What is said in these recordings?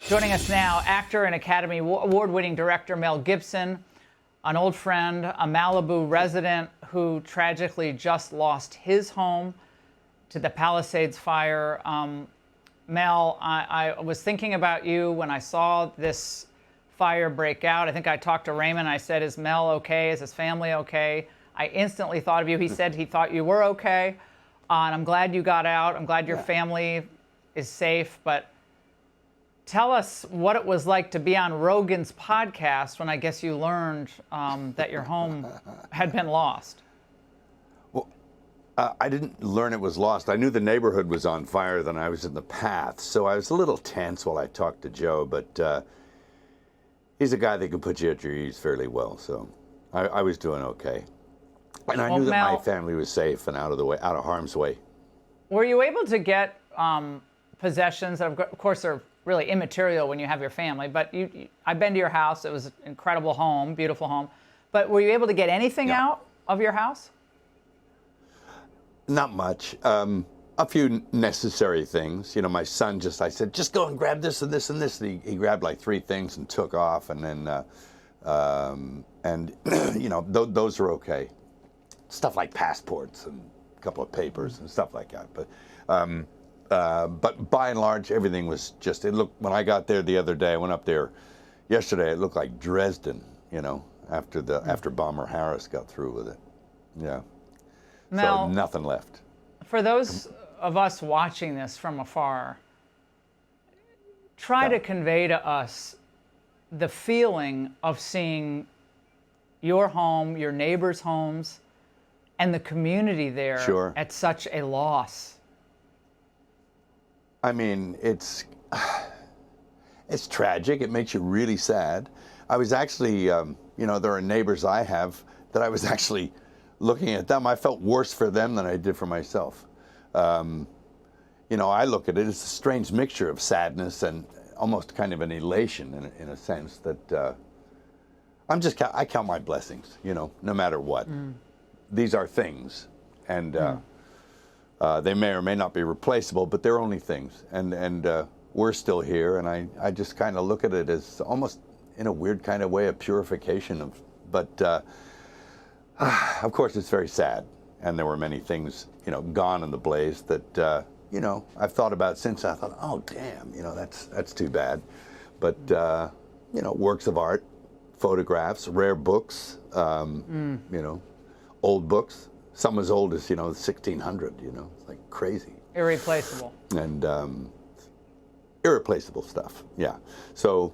Joining us now, actor and Academy Award-winning director Mel Gibson, an old friend, a Malibu resident who tragically just lost his home to the Palisades fire. Mel, I was thinking about you when I saw this fire break out. I think I talked to Raymond. I said, is Mel okay? Is his family okay? I instantly thought of you. He said he thought you were okay. And I'm glad you got out. I'm glad your family is safe. But tell us what it was like to be on Rogan's podcast when I guess you learned that your home had been lost. Well, I didn't learn it was lost. I knew the neighborhood was on fire, then I was in the path. So I was a little tense while I talked to Joe, but he's a guy that can put you at your ease fairly well. So I was doing okay. And I knew that Mel, my family was safe and out of harm's way. Were you able to get possessions that, of course, are really immaterial when you have your family, but I've been to your house. It was an incredible home, beautiful home. But were you able to get anything out of your house? Not much. A few necessary things. You know, my son I said, just go and grab this and this and this. And he grabbed like 3 things and took off. And then, you know, those are okay. Stuff like passports and a couple of papers and stuff like that. But by and large, everything was just, it looked, when I got there the other day, I went up there yesterday, it looked like Dresden, you know, after Bomber Harris got through with it. Yeah. Mel, so nothing left. For those of us watching this from afar, try to convey to us the feeling of seeing your home, your neighbors' homes, and the community there at such a loss. I mean, it's tragic. It makes you really sad. I was actually, you know, there are neighbors I have that I was actually looking at them. I felt worse for them than I did for myself. You know, I look at it as a strange mixture of sadness and almost kind of an elation in a sense that I count my blessings, you know, no matter what. These are things, and they may or may not be replaceable, but they're only things, and we're still here, and I just kind of look at it as almost, in a weird kind of way, a purification but of course it's very sad, and there were many things, you know, gone in the blaze that, you know, I've thought about since. I thought, oh damn, you know, that's too bad, but you know, works of art, photographs, rare books, you know, old books, some as old as, you know, 1600, you know, it's like crazy. Irreplaceable. And irreplaceable stuff, yeah. So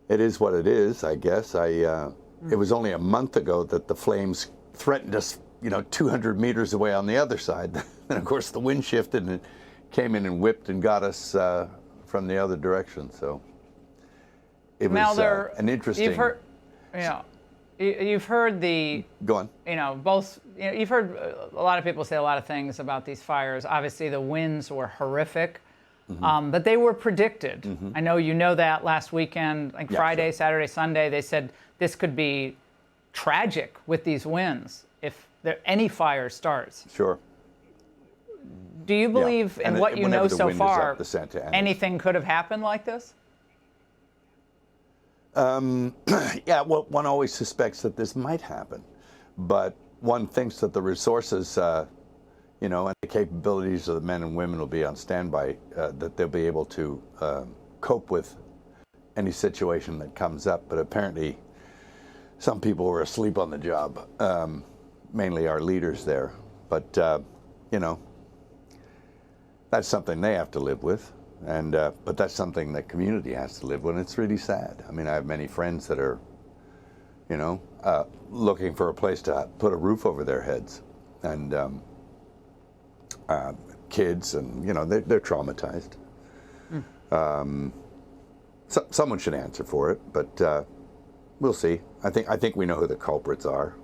it is what it is, I guess. It was only a month ago that the flames threatened us, you know, 200 meters away on the other side. And of course the wind shifted and it came in and whipped and got us from the other direction. So it was an interesting... You've heard the... Go on. You know, both... You know, you've heard a lot of people say a lot of things about these fires. Obviously, the winds were horrific, but they were predicted. I know you know that last weekend, like Friday, Saturday, Sunday, they said this could be tragic with these winds if any fire starts. Sure. Do you believe in what you know so far, anything could have happened like this? Yeah, well, one always suspects that this might happen, but one thinks that the resources, you know, and the capabilities of the men and women will be on standby, that they'll be able to cope with any situation that comes up. But apparently, some people were asleep on the job, mainly our leaders there. But, you know, that's something they have to live with. And but that's something that community has to live with, and it's really sad. I mean, I have many friends that are, you know, looking for a place to put a roof over their heads, and kids, and you know, they're traumatized. So, someone should answer for it, but we'll see. I think we know who the culprits are.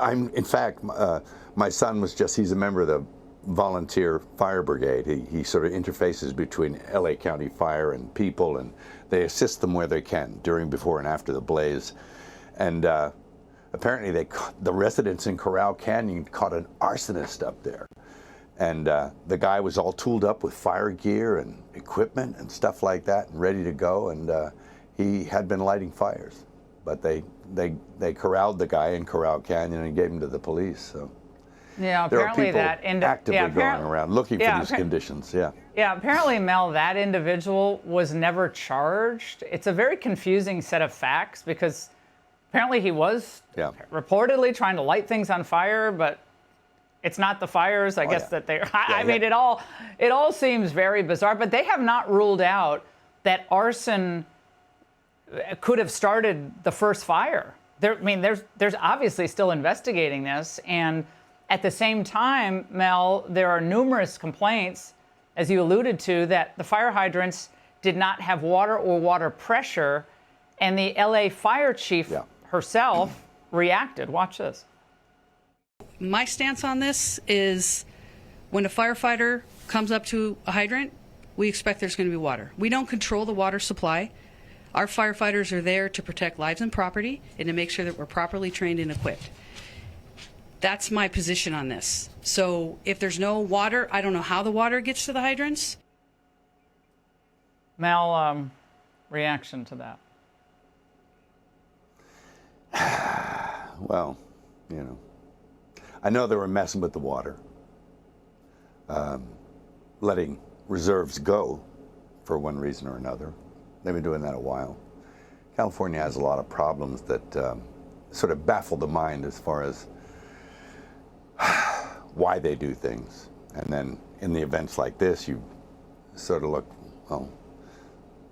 In fact, my son he's a member of the volunteer fire brigade. He sort of interfaces between LA County Fire and people, and they assist them where they can during, before, and after the blaze. And apparently the residents in Corral Canyon caught an arsonist up there, And the guy was all tooled up with fire gear and equipment and stuff like that, and ready to go. And he had been lighting fires, but they corralled the guy in Corral Canyon and gave him to the police. So yeah, there are apparently people that actively going around looking for these conditions. Yeah. Yeah, apparently, Mel, that individual was never charged. It's a very confusing set of facts because apparently he was reportedly trying to light things on fire, but it's not the fires, I guess, that they. I mean, it all seems very bizarre. But they have not ruled out that arson could have started the first fire. There's obviously still investigating this, and at the same time, Mel, there are numerous complaints, as you alluded to, that the fire hydrants did not have water or water pressure, and the LA fire chief herself reacted. Watch this. My stance on this is when a firefighter comes up to a hydrant, we expect there's going to be water. We don't control the water supply. Our firefighters are there to protect lives and property and to make sure that we're properly trained and equipped. That's my position on this. So if there's no water, I don't know how the water gets to the hydrants. Mel, reaction to that? Well, I know they were messing with the water, letting reserves go for one reason or another. They've been doing that a while. California has a lot of problems that sort of baffle the mind as far as why they do things. And then in the events like this, you sort of look, well,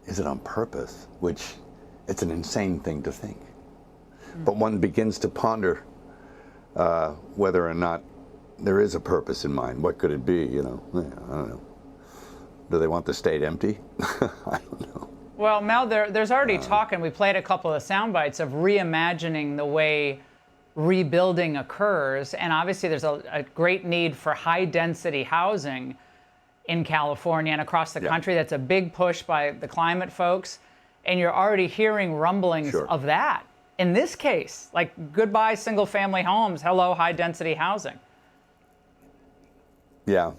is it on purpose? Which it's an insane thing to think. But one begins to ponder whether or not there is a purpose in mind. What could it be? I don't know. Do they want the state empty? I don't know. Well, Mel, there's already talk, and we played a couple of sound bites of reimagining the way rebuilding occurs. And obviously there's a great need for high-density housing in California and across the country. That's a big push by the climate folks. And you're already hearing rumblings of that. In this case, like goodbye single-family homes, hello high-density housing. Yeah.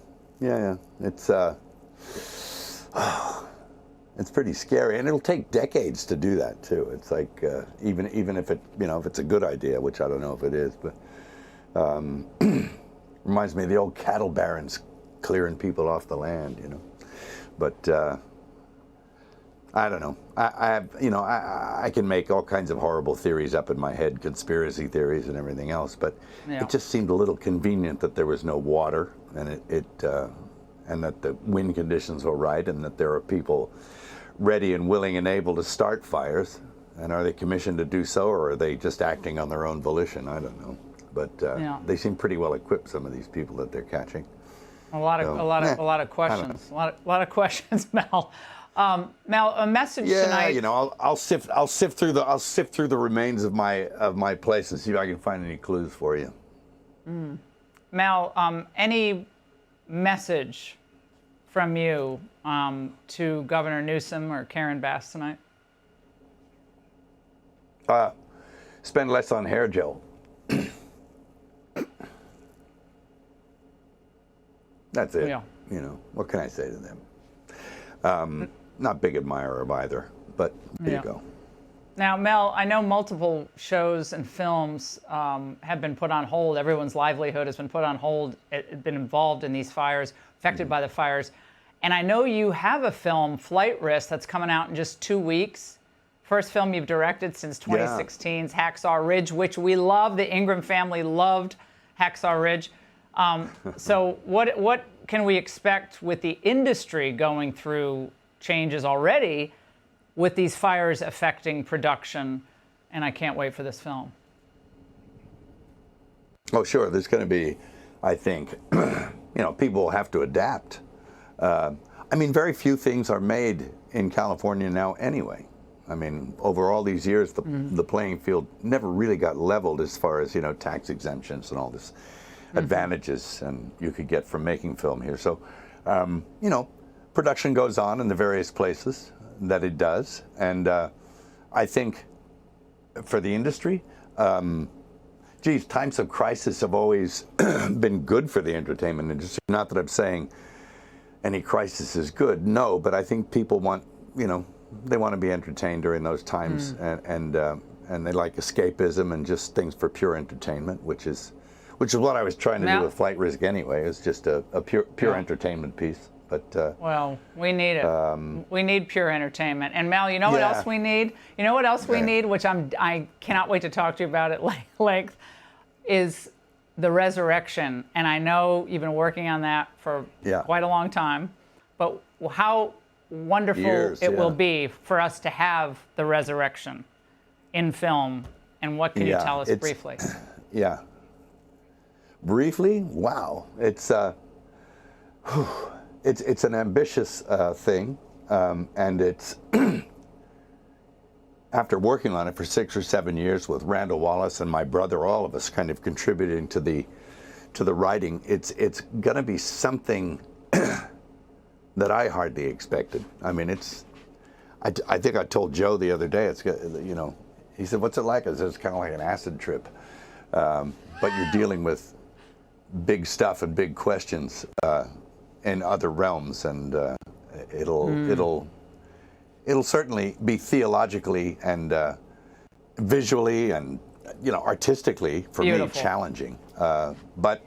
It's pretty scary, and it'll take decades to do that too. It's like even if it if it's a good idea, which I don't know if it is, but reminds me of the old cattle barons clearing people off the land, But I don't know. I can make all kinds of horrible theories up in my head, conspiracy theories and everything else, but it just seemed a little convenient that there was no water, and and that the wind conditions were right, and that there are people ready and willing and able to start fires. And are they commissioned to do so, or are they just acting on their own volition? I don't know. But they seem pretty well equipped, some of these people that they're catching. A lot of questions. A lot of questions, Mel. Mel, a message tonight. I'll sift through the remains of my place and see if I can find any clues for you. Mel, any message from you to Governor Newsom or Karen Bass tonight? Spend less on hair gel. That's it. Yeah. What can I say to them? Not big admirer of either, but there you go. Now, Mel, I know multiple shows and films have been put on hold. Everyone's livelihood has been put on hold, been involved in these fires, affected by the fires. And I know you have a film, Flight Risk, that's coming out in just 2 weeks. First film you've directed since 2016's Hacksaw Ridge, which we love. The Ingraham family loved Hacksaw Ridge. So what can we expect with the industry going through changes already with these fires affecting production? And I can't wait for this film. Oh, sure. There's going to be, I think, people will have to adapt. Very few things are made in California now anyway. Over all these years, the playing field never really got leveled as far as, tax exemptions and all this advantages and you could get from making film here. So, production goes on in the various places that it does. And I think for the industry, geez, times of crisis have always been good for the entertainment industry. Not that I'm saying any crisis is good, no, but I think people want, they want to be entertained during those times, and they like escapism and just things for pure entertainment, which is what I was trying to do with Flight Risk anyway. It's just a pure entertainment piece. But well, we need it. We need pure entertainment. And Mel, you know what else we need? You know what else we need, which I cannot wait to talk to you about at length, is the resurrection. And I know you've been working on that for quite a long time. But how wonderful it will be for us to have the resurrection in film. And what can you tell us briefly? Yeah. Briefly? Wow. It's an ambitious thing, and it's after working on it for 6 or 7 years with Randall Wallace and my brother, all of us kind of contributing to the writing. It's going to be something that I hardly expected. I mean, I think I told Joe the other day. He said, "What's it like?" I said, "It's kind of like an acid trip, but you're dealing with big stuff and big questions." In other realms, and it'll certainly be theologically and visually and artistically for me challenging. But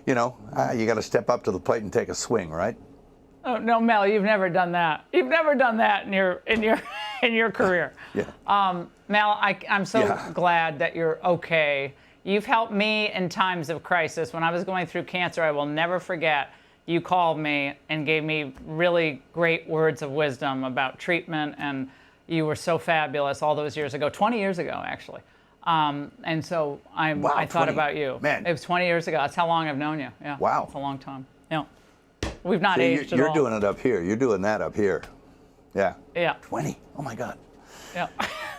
you got to step up to the plate and take a swing, right? Oh no, Mel, you've never done that. You've never done that in your career. Mel, I'm so glad that you're okay. You've helped me in times of crisis. When I was going through cancer, I will never forget. You called me and gave me really great words of wisdom about treatment, and you were so fabulous all those years ago, 20 years ago, actually. And so I thought about you. Man. It was 20 years ago. That's how long I've known you. Yeah. Wow. It's a long time. Yeah. We've not aged at all. You're doing it up here. You're doing that up here. Yeah. Yeah. 20. Oh, my God. Yeah.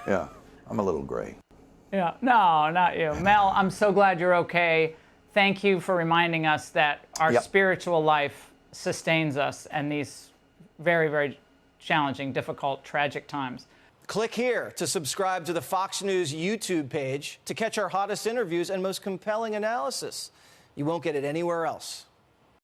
Yeah. I'm a little gray. Yeah. No, not you. Mel, I'm so glad you're okay. Thank you for reminding us that our spiritual life sustains us in these very, very challenging, difficult, tragic times. Click here to subscribe to the Fox News YouTube page to catch our hottest interviews and most compelling analysis. You won't get it anywhere else.